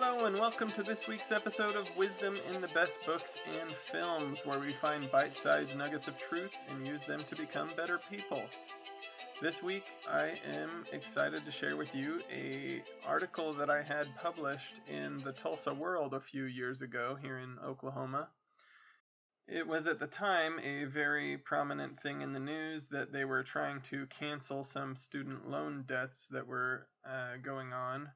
Hello and welcome to this week's episode of Wisdom in the Best Books and Films, where we find bite-sized nuggets of truth and use them to become better people. This week I am excited to share with you an article that I had published in the Tulsa World a few years ago here in Oklahoma. It was at the time a very prominent thing in the news that they were trying to cancel some student loan debts that were going on.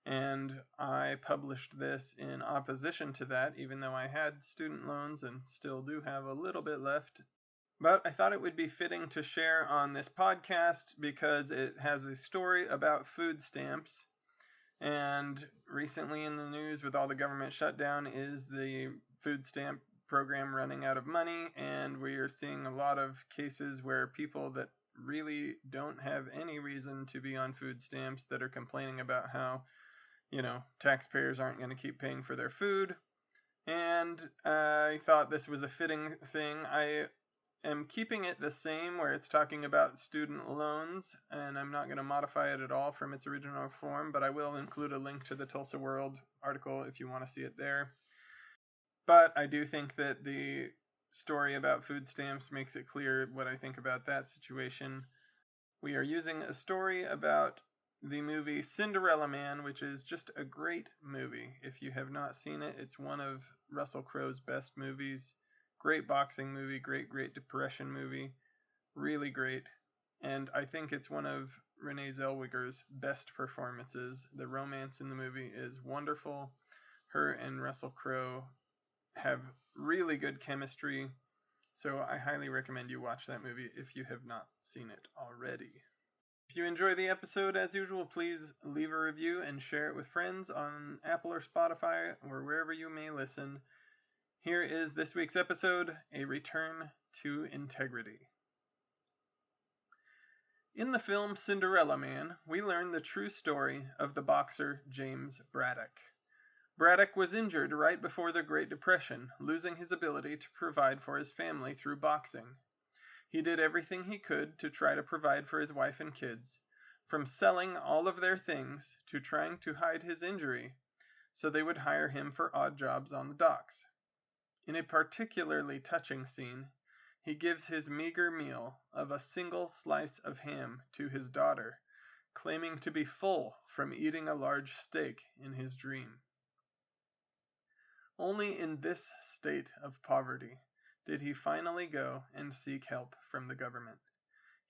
And I published this in opposition to that, even though I had student loans and still do have a little bit left. But I thought it would be fitting to share on this podcast because it has a story about food stamps. And recently in the news with all the government shutdown is the food stamp program running out of money. And we are seeing a lot of cases where people that really don't have any reason to be on food stamps that are complaining about how taxpayers aren't going to keep paying for their food. And I thought this was a fitting thing. I am keeping it the same where it's talking about student loans, and I'm not going to modify it at all from its original form, but I will include a link to the Tulsa World article if you want to see it there. But I do think that the story about food stamps makes it clear what I think about that situation. We are using a story about the movie Cinderella Man, which is just a great movie. If you have not seen it, it's one of Russell Crowe's best movies. Great boxing movie, Great Depression movie. Really great. And I think it's one of Renee Zellweger's best performances. The romance in the movie is wonderful. Her and Russell Crowe have really good chemistry. So I highly recommend you watch that movie if you have not seen it already. If you enjoy the episode, as usual, please leave a review and share it with friends on Apple or Spotify or wherever you may listen. Here is this week's episode, A Return to Integrity. In the film Cinderella Man, we learn the true story of the boxer James Braddock. Braddock was injured right before the Great Depression, losing his ability to provide for his family through boxing. He did everything he could to try to provide for his wife and kids, from selling all of their things to trying to hide his injury so they would hire him for odd jobs on the docks. In a particularly touching scene, he gives his meager meal of a single slice of ham to his daughter, claiming to be full from eating a large steak in his dream. Only in this state of poverty did he finally go and seek help from the government.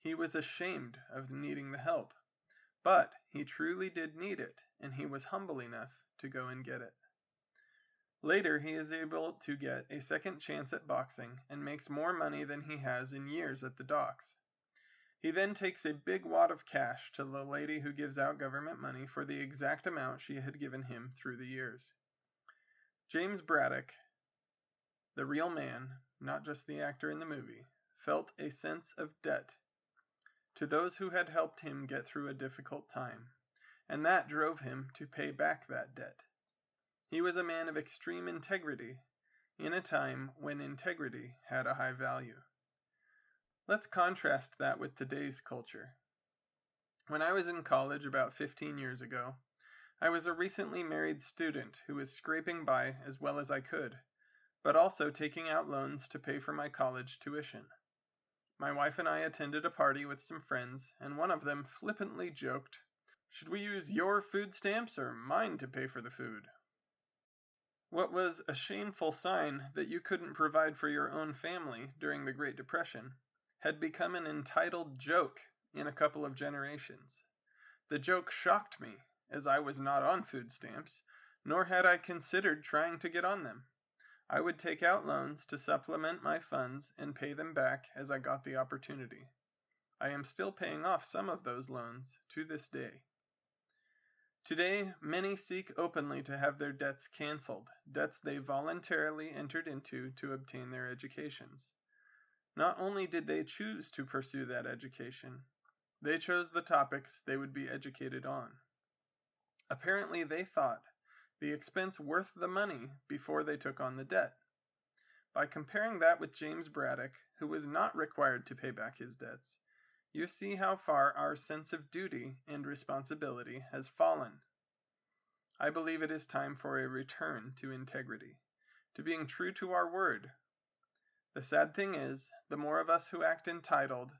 He was ashamed of needing the help, but he truly did need it, and he was humble enough to go and get it. Later, he is able to get a second chance at boxing and makes more money than he has in years at the docks. He then takes a big wad of cash to the lady who gives out government money for the exact amount she had given him through the years. James Braddock, the real man, not just the actor in the movie, felt a sense of debt to those who had helped him get through a difficult time, and that drove him to pay back that debt. He was a man of extreme integrity in a time when integrity had a high value. Let's contrast that with today's culture. When I was in college about 15 years ago, I was a recently married student who was scraping by as well as I could, but also taking out loans to pay for my college tuition. My wife and I attended a party with some friends, and one of them flippantly joked, "Should we use your food stamps or mine to pay for the food?" What was a shameful sign that you couldn't provide for your own family during the Great Depression had become an entitled joke in a couple of generations. The joke shocked me, as I was not on food stamps, nor had I considered trying to get on them. I would take out loans to supplement my funds and pay them back as I got the opportunity. I am still paying off some of those loans to this day. Today, many seek openly to have their debts canceled, debts they voluntarily entered into to obtain their educations. Not only did they choose to pursue that education, they chose the topics they would be educated on. Apparently, they thought the expense worth the money before they took on the debt. By comparing that with James Braddock, who was not required to pay back his debts, you see how far our sense of duty and responsibility has fallen. I believe it is time for a return to integrity, to being true to our word. The sad thing is, the more of us who act entitled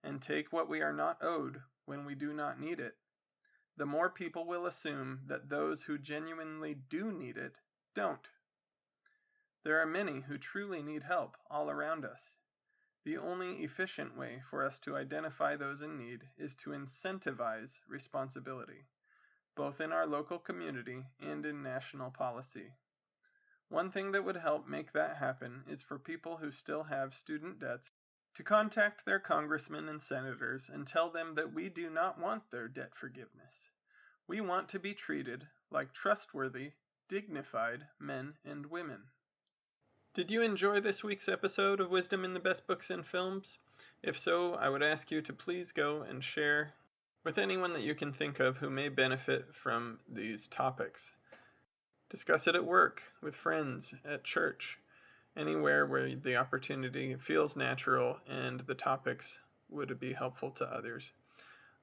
and take what we are not owed when we do not need it, the more people will assume that those who genuinely do need it don't. There are many who truly need help all around us. The only efficient way for us to identify those in need is to incentivize responsibility, both in our local community and in national policy. One thing that would help make that happen is for people who still have student debts to contact their congressmen and senators and tell them that we do not want their debt forgiveness. We want to be treated like trustworthy, dignified men and women. Did you enjoy this week's episode of Wisdom in the Best Books and Films? If so, I would ask you to please go and share with anyone that you can think of who may benefit from these topics. Discuss it at work, with friends, at church, anywhere where the opportunity feels natural and the topics would be helpful to others.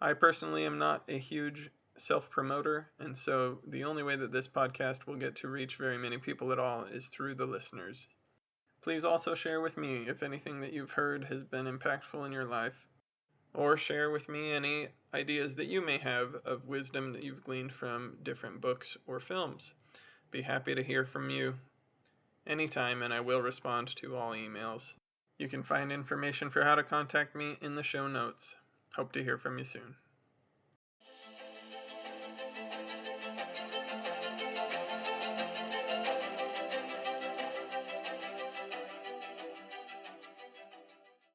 I personally am not a huge self-promoter, and so the only way that this podcast will get to reach very many people at all is through the listeners. Please also share with me if anything that you've heard has been impactful in your life, or share with me any ideas that you may have of wisdom that you've gleaned from different books or films. Be happy to hear from you anytime, and I will respond to all emails. You can find information for how to contact me in the show notes. Hope to hear from you soon.